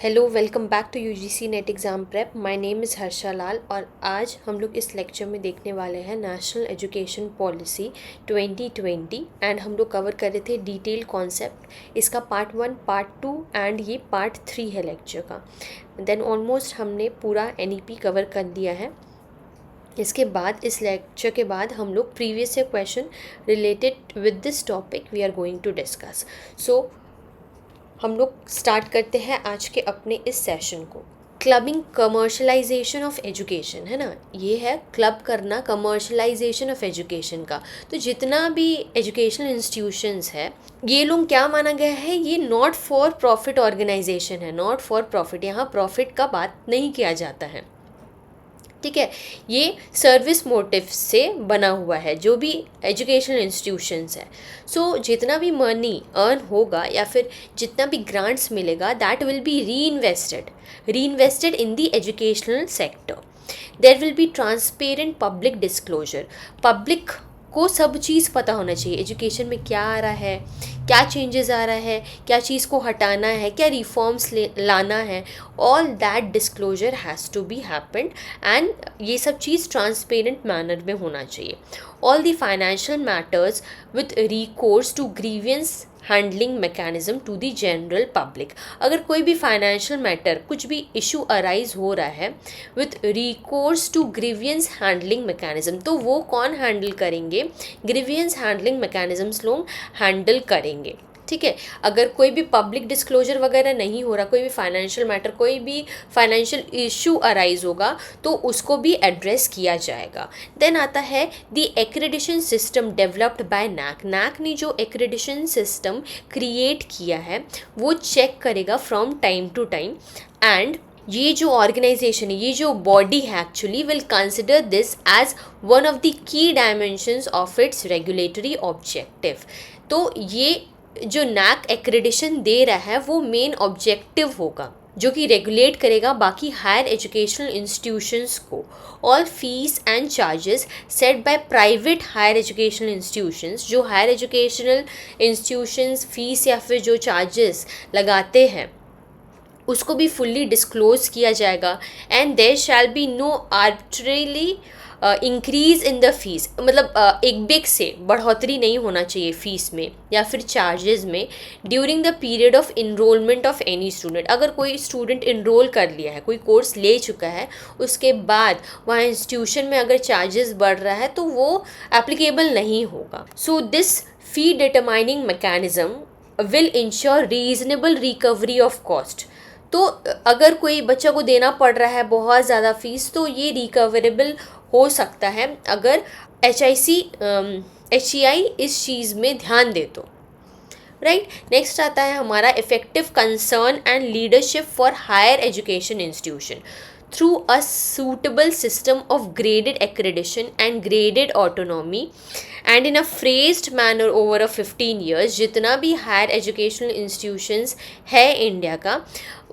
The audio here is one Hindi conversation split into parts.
Hello, welcome back to UGC NET exam prep. My name is Harsha Lal और आज हम लोग इस लेक्चर में देखने वाले हैं नेशनल एजुकेशन पॉलिसी 2020 एंड हम लोग कवर कर रहे थे डिटेल कॉन्सेप्ट। इसका पार्ट 1, पार्ट 2 एंड ये पार्ट 3 है लेक्चर का। देन ऑलमोस्ट हमने पूरा एनईपी कवर कर लिया है। इसके बाद इस लेक्चर के बाद हम लोग previous year question related with this topic we are going to discuss. So हम लोग स्टार्ट करते हैं आज के अपने इस सेशन को। क्लबिंग कमर्शलाइजेशन ऑफ एजुकेशन है ना, ये है क्लब करना कमर्शलाइजेशन ऑफ एजुकेशन का। तो जितना भी एजुकेशनल इंस्टीट्यूशंस है ये लोग क्या माना गया है, ये नॉट फॉर प्रॉफिट ऑर्गेनाइजेशन है। नॉट फॉर प्रॉफिट, यहाँ प्रॉफिट का बात नहीं किया जाता है, ठीक है। ये सर्विस मोटिव से बना हुआ है जो भी एजुकेशनल इंस्टीट्यूशंस है। सो जितना भी मनी अर्न होगा या फिर जितना भी ग्रांट्स मिलेगा that will be reinvested in the educational sector. There will be transparent public disclosure. Public को सब चीज़ पता होना चाहिए एजुकेशन में क्या आ रहा है, क्या चेंजेस आ रहा है, क्या चीज़ को हटाना है, क्या रिफॉर्म्स लाना है। All that disclosure has to be happened and ये सब चीज़ ट्रांसपेरेंट मैनर में होना चाहिए। All the financial matters with recourse to grievance handling mechanism to the general public. अगर कोई भी फाइनेंशियल मैटर, कुछ भी इशू अराइज हो रहा है with recourse to grievance handling mechanism, तो वो कौन हैंडल करेंगे? ग्रीवियंस हैंडलिंग मैकेनिज्म्स लोग हैंडल करेंगे, ठीक है। अगर कोई भी पब्लिक डिस्क्लोजर वगैरह नहीं हो रहा, कोई भी फाइनेंशियल मैटर, कोई भी फाइनेंशियल इशू अराइज होगा तो उसको भी एड्रेस किया जाएगा। देन आता है the accreditation system developed by NAAC. NAAC ने जो एक्रेडिशन सिस्टम क्रिएट किया है वो चेक करेगा from time to time and ये जो ऑर्गेनाइजेशन है, ये जो बॉडी है actually will consider this as one of the key dimensions of its regulatory objective. तो ये जो नैक एक्रेडिशन दे रहा है वो मेन ऑब्जेक्टिव होगा जो कि रेगुलेट करेगा बाकी हायर एजुकेशनल इंस्टीट्यूशंस को। All fees and charges set by private higher educational institutions, जो हायर एजुकेशनल इंस्टीट्यूशंस फीस या फिर जो चार्जेस लगाते हैं उसको भी फुल्ली डिस्क्लोज किया जाएगा। And there shall be no arbitrarily increase in the fees, मतलब एक बिग से बढ़ोतरी नहीं होना चाहिए फीस में या फिर चार्जेस में during the period of enrolment of any student. अगर कोई स्टूडेंट इनरोल कर लिया है, कोई कोर्स ले चुका है, उसके बाद वहाँ इंस्टीट्यूशन में अगर चार्जेस बढ़ रहा है तो वो एप्लीकेबल नहीं होगा। So this fee determining mechanism will ensure reasonable recovery of cost. तो अगर कोई बच्चा को देना पड़ रहा है बहुत ज़्यादा फीस तो ये रिकवरेबल हो सकता है अगर HEI इस चीज़ में ध्यान दे तो, राइट। नेक्स्ट आता है हमारा effective concern and leadership for higher education institution through a suitable system of graded accreditation and graded autonomy and in a phased manner over a 15 years। जितना भी हायर एजुकेशनल इंस्टीट्यूशंस है इंडिया का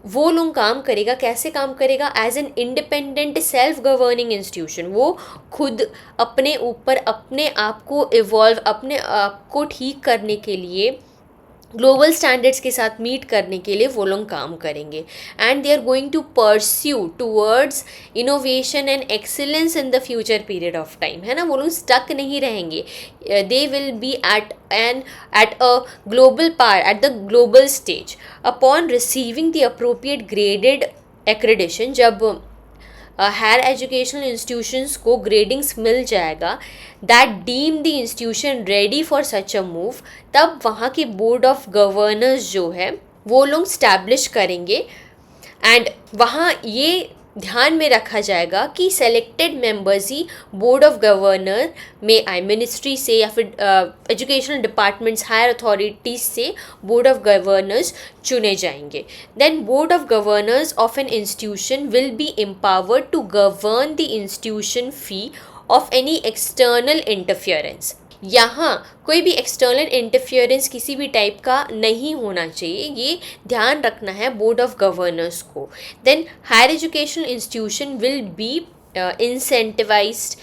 वो लोग काम करेगा, कैसे काम करेगा? As an independent self governing institution. वो खुद अपने ऊपर अपने आप को इवॉल्व, अपने आप को ठीक करने के लिए, ग्लोबल स्टैंडर्ड्स के साथ मीट करने के लिए वो लोग काम करेंगे। And they are going to pursue towards innovation and excellence in the future period of time, है ना। वो लोग स्टक नहीं रहेंगे, they will be at a global par, at the global stage upon receiving the appropriate graded accreditation. जब हायर एजुकेशनल इंस्टीट्यूशंस को ग्रेडिंग्स मिल जाएगा that deem the institution ready for such a move, तब वहाँ के बोर्ड ऑफ गवर्नर्स जो है वो लोग स्टैब्लिश करेंगे एंड वहाँ ये ध्यान में रखा जाएगा कि सेलेक्टेड मेंबर्स ही बोर्ड ऑफ गवर्नर में आए, मिनिस्ट्री से या फिर एजुकेशनल डिपार्टमेंट्स, हायर अथॉरिटीज़ से बोर्ड ऑफ गवर्नर्स चुने जाएंगे। Then board of governors of an institution will be empowered to govern the institution free of any external interference. यहाँ कोई भी एक्सटर्नल इंटरफियरेंस किसी भी टाइप का नहीं होना चाहिए, ये ध्यान रखना है बोर्ड ऑफ गवर्नर्स को। Then higher educational institution will be incentivise,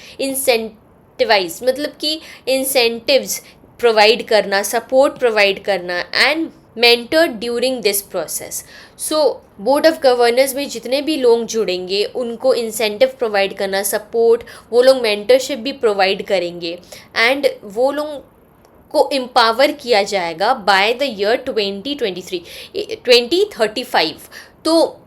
मतलब कि इंसेंटिव्स प्रोवाइड करना, सपोर्ट प्रोवाइड करना and mentored during this process. So board of governors में जितने भी लोग जुड़ेंगे उनको इंसेंटिव प्रोवाइड करना, सपोर्ट, वो लोग मेंटरशिप भी प्रोवाइड करेंगे एंड वो लोग को एम्पावर किया जाएगा बाय द ईयर 2035। तो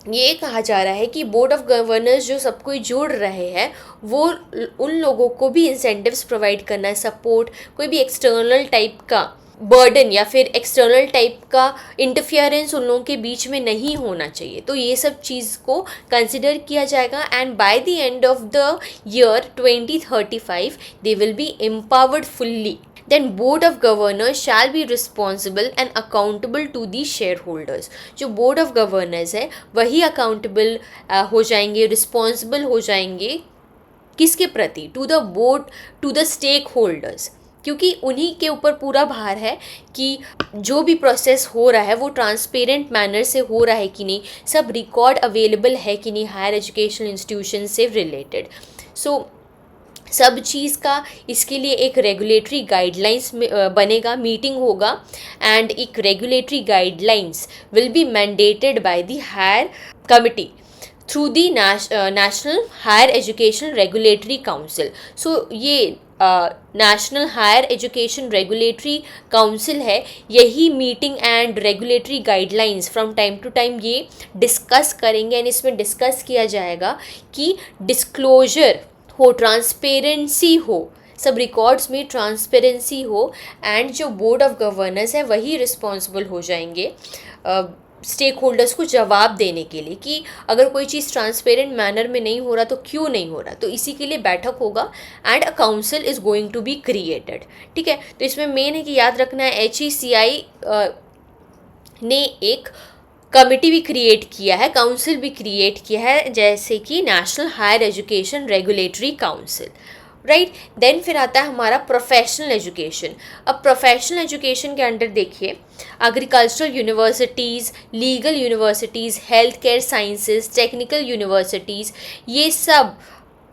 ये कहा जा रहा है कि बोर्ड ऑफ गवर्नर्स जो सब कोई जुड़ रहे हैं वो उन लोगों को भी इंसेंटिव्स प्रोवाइड करना है, सपोर्ट, कोई भी एक्सटर्नल टाइप का बर्डन या फिर एक्सटर्नल टाइप का इंटरफियरेंस उन लोगों के बीच में नहीं होना चाहिए। तो ये सब चीज़ को कंसिडर किया जाएगा and by the end of the year 2035 they will be empowered fully. Then board of governors shall be responsible and accountable to the shareholders। जो board of governors है वही accountable हो जाएंगे, responsible हो जाएंगे किसके प्रति? to the board, to the stakeholders, क्योंकि उन्हीं के ऊपर पूरा भार है कि जो भी प्रोसेस हो रहा है वो ट्रांसपेरेंट मैनर से हो रहा है कि नहीं, सब रिकॉर्ड अवेलेबल है कि नहीं हायर एजुकेशन इंस्टीट्यूशन से रिलेटेड। सो सब चीज़ का इसके लिए एक रेगुलेटरी गाइडलाइंस बनेगा, मीटिंग होगा एंड एक regulatory guidelines will be mandated by the higher committee through the national higher education regulatory council. So ये national higher education regulatory council है, यही meeting and regulatory guidelines from time to time ये डिस्कस करेंगे एंड इसमें डिस्कस किया जाएगा कि डिस्क्लोजर हो, ट्रांसपेरेंसी हो, सब रिकॉर्ड्स में ट्रांसपेरेंसी हो एंड जो बोर्ड ऑफ गवर्नर्स है वही रिस्पॉन्सिबल हो जाएंगे स्टेक होल्डर्स को जवाब देने के लिए कि अगर कोई चीज़ ट्रांसपेरेंट मैनर में नहीं हो रहा तो क्यों नहीं हो रहा। तो इसी के लिए बैठक होगा and a council is going to be created. ठीक है, तो इसमें मेन है कि याद रखना है HECI ने एक कमिटी भी क्रिएट किया है, काउंसिल भी क्रिएट किया है, जैसे कि national higher education regulatory council, right. Then फिर आता है हमारा प्रोफेशनल एजुकेशन। अब प्रोफेशनल एजुकेशन के अंडर देखिए agricultural universities, legal universities, health care sciences, technical universities, ये सब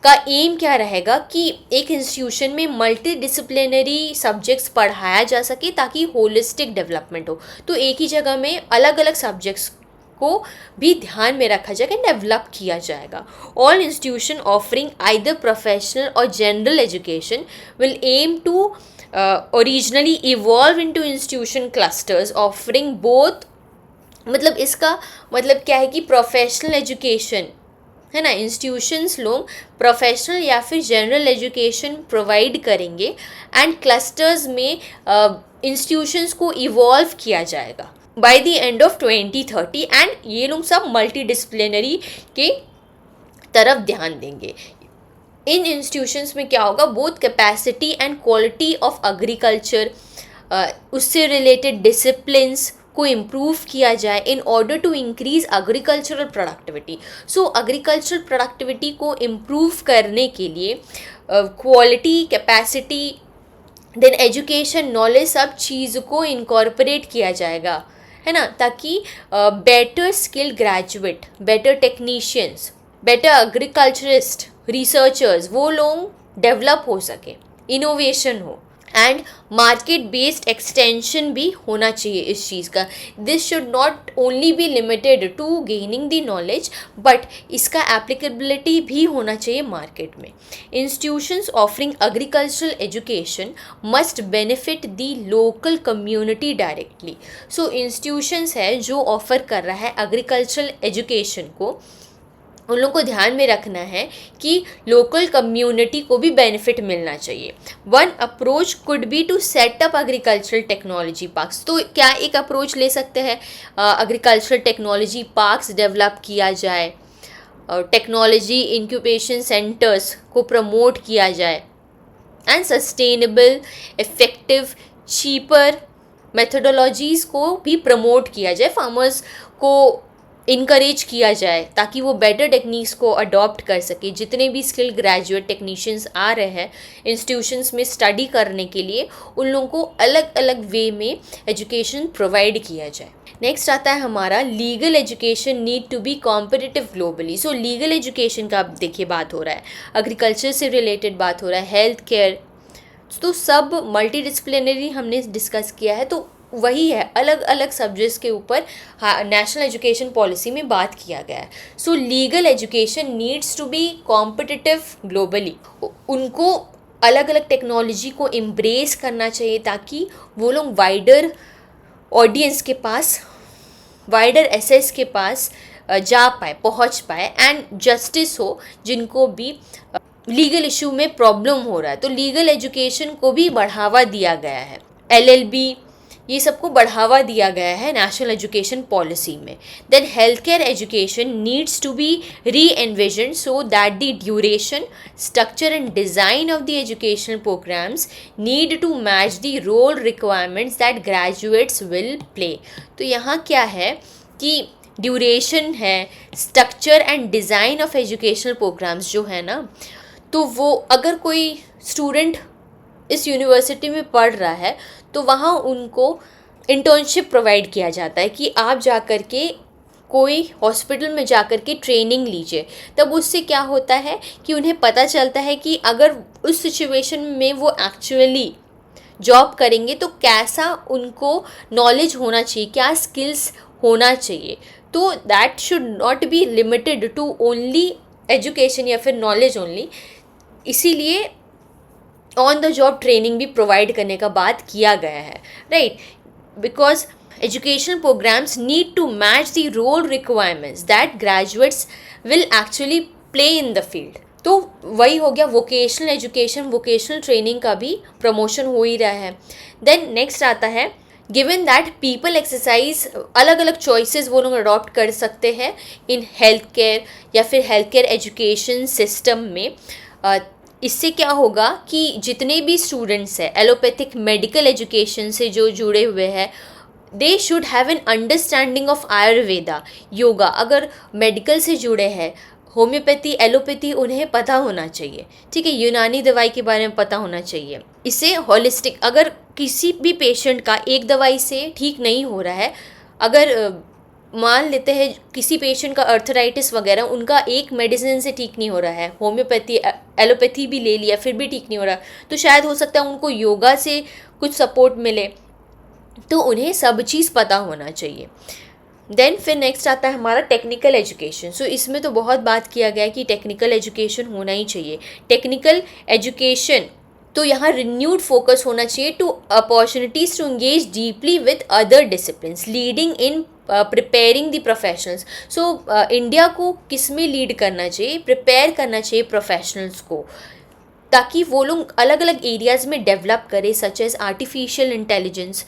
का एम क्या रहेगा कि एक इंस्टीट्यूशन में मल्टी डिसिप्लिनरी सब्जेक्ट्स पढ़ाया जा सके ताकि होलिस्टिक डेवलपमेंट हो। तो एक ही जगह में अलग अलग सब्जेक्ट्स को भी ध्यान में रखा जाएगा, डेवलप किया जाएगा। All institution offering either professional और general education will aim to originally evolve into institution clusters offering both. मतलब इसका मतलब क्या है कि प्रोफेशनल एजुकेशन है ना, इंस्टीट्यूशंस लोग प्रोफेशनल या फिर जनरल एजुकेशन प्रोवाइड करेंगे एंड क्लस्टर्स में इंस्टीट्यूशंस को इवॉल्व किया जाएगा by the end of 2030 and ये लोग सब मल्टी डिसिप्लिनरी के तरफ ध्यान देंगे। इन इंस्टीट्यूशंस में क्या होगा, both capacity and quality of agriculture, उससे रिलेटेड डिसिप्लिन्स को इम्प्रूव किया जाए in order to increase agricultural productivity. So agricultural productivity को इम्प्रूव करने के लिए quality, capacity, then education, knowledge, सब चीज़ को इनकॉर्पोरेट किया जाएगा, है ना, ताकि better skilled graduate, better technicians, better agriculturist, researchers, वो लोग डेवलप हो सके, इनोवेशन हो एंड मार्केट बेस्ड एक्सटेंशन भी होना चाहिए इस चीज़ का। This should not only be limited to gaining the knowledge but इसका एप्लीकेबिलिटी भी होना चाहिए मार्केट में। Institutions offering agricultural education must benefit the local community directly. So institutions है जो ऑफर कर रहा है एग्रीकल्चरल एजुकेशन को, उन लोगों को ध्यान में रखना है कि लोकल कम्युनिटी को भी बेनिफिट मिलना चाहिए। One approach could be to set up agricultural technology parks. तो क्या एक अप्रोच ले सकते हैं, एग्रीकल्चरल टेक्नोलॉजी पार्क्स डेवलप किया जाए, टेक्नोलॉजी इंक्यूबेशन सेंटर्स को प्रमोट किया जाए एंड सस्टेनेबल, इफ़ेक्टिव, चीपर मेथोडोलॉजीज़ को भी प्रमोट किया जाए, फार्मर्स को इनकरेज किया जाए ताकि वो बेटर टेक्निक्स को अडॉप्ट कर सके। जितने भी स्किल ग्रेजुएट टेक्नीशियंस आ रहे हैं इंस्टीट्यूशंस में स्टडी करने के लिए, उन लोगों को अलग अलग वे में एजुकेशन प्रोवाइड किया जाए। नेक्स्ट आता है हमारा legal education need to be competitive globally. So legal education का अब देखिए बात हो रहा है, एग्रीकल्चर से रिलेटेड बात हो रहा है, हेल्थ केयर, तो सब मल्टी डिसिप्लिनरी हमने डिस्कस किया है। तो वही है, अलग अलग सब्जेक्ट्स के ऊपर नेशनल एजुकेशन पॉलिसी में बात किया गया है. So legal education needs to be competitive globally. उनको अलग अलग टेक्नोलॉजी को एम्ब्रेस करना चाहिए ताकि वो लोग वाइडर ऑडियंस के पास, वाइडर एसेस के पास जा पाए, पहुंच पाए, एंड जस्टिस हो जिनको भी लीगल इशू में प्रॉब्लम हो रहा है. तो लीगल एजुकेशन को भी बढ़ावा दिया गया है. LLB ये सबको बढ़ावा दिया गया है नेशनल एजुकेशन पॉलिसी में. Then health care education needs to be re envision so that the duration, structure and design of the educational programmes need to match the role requirements that graduates will play. तो यहाँ क्या है कि ड्यूरेशन है, structure and design of educational programs जो है ना, तो वो अगर कोई स्टूडेंट इस यूनिवर्सिटी में पढ़ रहा है तो वहाँ उनको इंटर्नशिप प्रोवाइड किया जाता है कि आप जा कर के कोई हॉस्पिटल में जा कर के ट्रेनिंग लीजिए. तब उससे क्या होता है कि उन्हें पता चलता है कि अगर उस सिचुएशन में वो एक्चुअली जॉब करेंगे तो कैसा उनको नॉलेज होना चाहिए, क्या स्किल्स होना चाहिए. तो that should not be limited to only education या फिर नॉलेज ओनली. इसीलिए ऑन द जॉब ट्रेनिंग भी प्रोवाइड करने का बात किया गया है, right. Because educational programmes need to match the role requirements that graduates will actually play in the field. तो वही हो गया वोकेशनल एजुकेशन, वोकेशनल ट्रेनिंग का भी प्रमोशन हो ही रहा है. देन नेक्स्ट आता है गिवन दैट पीपल एक्सरसाइज, अलग अलग चॉइसेस वो लोग अडॉप्ट कर सकते हैं इन हेल्थ केयर या फिर हेल्थ केयर एजुकेशन सिस्टम में. इससे क्या होगा कि जितने भी स्टूडेंट्स हैं एलोपैथिक मेडिकल एजुकेशन से जो जुड़े हुए हैं, they should have an understanding of Ayurveda, yoga. अगर मेडिकल से जुड़े हैं, होम्योपैथी, एलोपैथी उन्हें पता होना चाहिए, ठीक है. यूनानी दवाई के बारे में पता होना चाहिए. इससे हॉलिस्टिक, अगर किसी भी पेशेंट का एक दवाई से ठीक नहीं हो रहा है, अगर मान लेते हैं किसी पेशेंट का अर्थराइटिस वगैरह, उनका एक मेडिसिन से ठीक नहीं हो रहा है, होम्योपैथी एलोपैथी भी ले लिया फिर भी ठीक नहीं हो रहा, तो शायद हो सकता है उनको योगा से कुछ सपोर्ट मिले. तो उन्हें सब चीज़ पता होना चाहिए. देन फिर नेक्स्ट आता है हमारा टेक्निकल एजुकेशन. सो इसमें तो बहुत बात किया गया कि टेक्निकल एजुकेशन होना ही चाहिए. टेक्निकल एजुकेशन तो यहाँ रिन्यूड फोकस होना चाहिए to opportunities to engage deeply with other disciplines leading in preparing the professionals. So India को किस में लीड करना चाहिए, प्रिपेयर करना चाहिए प्रोफेशनल्स को, ताकि वो लोग अलग अलग एरियाज़ में डेवलप करें, such as artificial intelligence,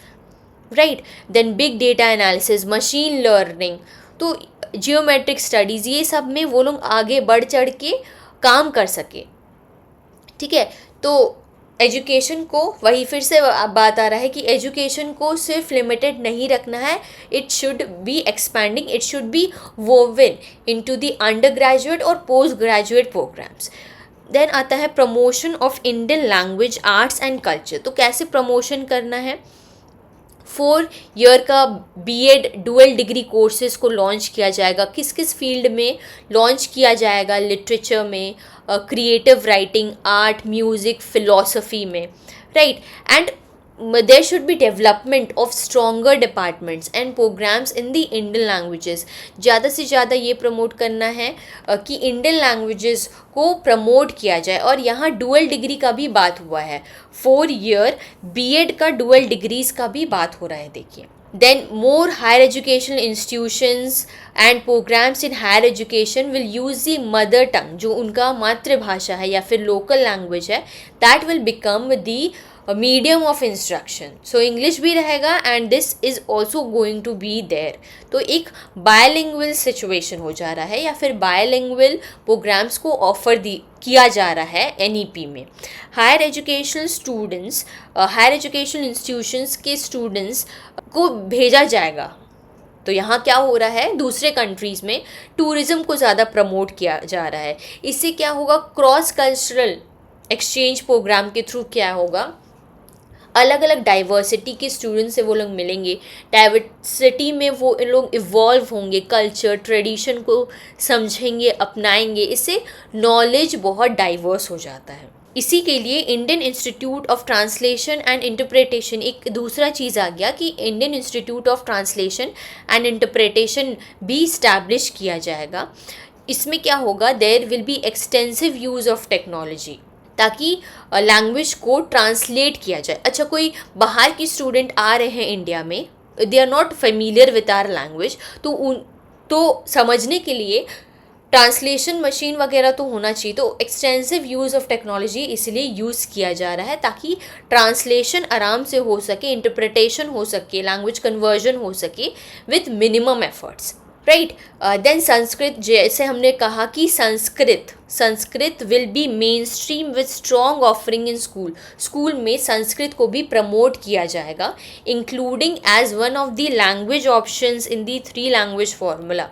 right. Then big data analysis, machine learning, तो जियोमेट्रिक स्टडीज़, ये सब में वो लोग आगे बढ़ चढ़ के काम कर सके, ठीक है. तो एजुकेशन को, वही फिर से बात आ रहा है कि एजुकेशन को सिर्फ लिमिटेड नहीं रखना है, it should be expanding, it should be woven into the under graduate और पोस्ट ग्रेजुएट प्रोग्राम्स. देन आता है promotion of Indian language, arts and culture. तो कैसे प्रमोशन करना है, 4 ईयर का बीएड डुअल डिग्री कोर्सेज को लॉन्च किया जाएगा. किस किस फील्ड में लॉन्च किया जाएगा, लिटरेचर में, creative writing, art, music, philosophy में, right. And there should be development of stronger departments and programs in the Indian languages. ज़्यादा से ज़्यादा ये प्रमोट करना है कि इंडियन लैंग्वेजेस को प्रमोट किया जाए. और यहाँ डुअल डिग्री का भी बात हुआ है, 4 ईयर बीएड का डुअल डिग्रीज का भी बात हो रहा है, देखिए. Then more higher educational institutions and programs in higher education will use the mother tongue, जो उनका मातृभाषा है या फिर local language है, that will become the medium of instruction. So English भी रहेगा and this is also going to be there. तो एक bilingual situation हो जा रहा है या फिर bilingual programs को offer किया जा रहा है NEP में. Higher educational students, higher educational institutions के स्टूडेंट्स को भेजा जाएगा. तो यहाँ क्या हो रहा है, दूसरे कंट्रीज़ में टूरिज़्म को ज़्यादा प्रमोट किया जा रहा है. इससे क्या होगा, क्रॉस कल्चरल एक्सचेंज प्रोग्राम के थ्रू क्या होगा, अलग अलग डाइवर्सिटी के स्टूडेंट्स से वो लोग मिलेंगे, डाइवर्सिटी में वो इन लोग इवॉल्व होंगे, कल्चर ट्रेडिशन को समझेंगे, अपनाएंगे. इससे नॉलेज बहुत डाइवर्स हो जाता है. इसी के लिए Indian institute of translation and interpretation, एक दूसरा चीज़ आ गया कि Indian institute of translation and interpretation भी इस्टेब्लिश किया जाएगा। इसमें क्या होगा, there will be extensive use of technology, ताकि लैंग्वेज को ट्रांसलेट किया जाए। अच्छा, कोई बाहर की स्टूडेंट आ रहे हैं इंडिया में, they are not familiar with our language, तो समझने के लिए ट्रांसलेशन मशीन वगैरह तो होना चाहिए। तो एक्सटेंसिव यूज़ ऑफ टेक्नोलॉजी इसलिए यूज़ किया जा रहा है ताकि ट्रांसलेशन आराम से हो सके, इंटरप्रिटेशन हो सके, लैंग्वेज कन्वर्जन हो सके with minimum efforts, right. Then Sanskrit, जैसे हमने कहा कि Sanskrit will be mainstream with strong offering in school में संस्कृत को भी प्रमोट किया जाएगा, including as one of the language options in the 3 language formula.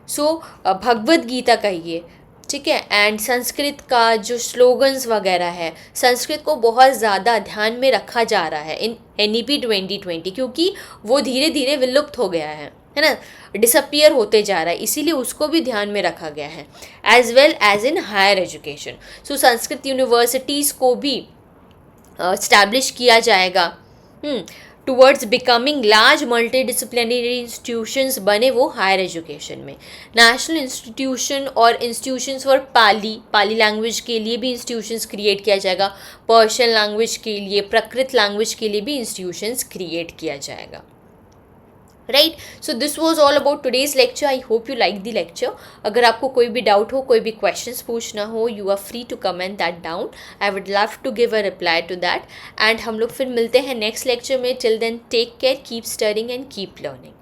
So Bhagavad Gita कहिए, ठीक है, एंड संस्कृत का जो स्लोगन्स वगैरह है, संस्कृत को बहुत ज़्यादा ध्यान में रखा जा रहा है इन NEP 2020, क्योंकि वो धीरे धीरे विलुप्त हो गया है ना, डिसअपियर होते जा रहा है, इसीलिए उसको भी ध्यान में रखा गया है, as well as in higher education. So Sanskrit universities को भी इस्टेब्लिश किया जाएगा towards becoming large multidisciplinary institutions बने वो हायर एजुकेशन में। नेशनल इंस्टीट्यूशन और इंस्टीट्यूशंस फॉर पाली लैंग्वेज के लिए भी इंस्टीट्यूशंस क्रिएट किया जाएगा, पर्शियन लैंग्वेज के लिए, प्राकृत लैंग्वेज के लिए भी इंस्टीट्यूशंस क्रिएट किया जाएगा, right. So this was all about today's lecture. I hope you like the lecture. अगर आपको कोई भी डाउट हो, कोई भी क्वेश्चंस पूछना हो, you are free to comment that down, I would love to give a reply to that. And हम लोग फिर मिलते हैं नेक्स्ट लेक्चर में। Till then take care, keep studying and keep learning.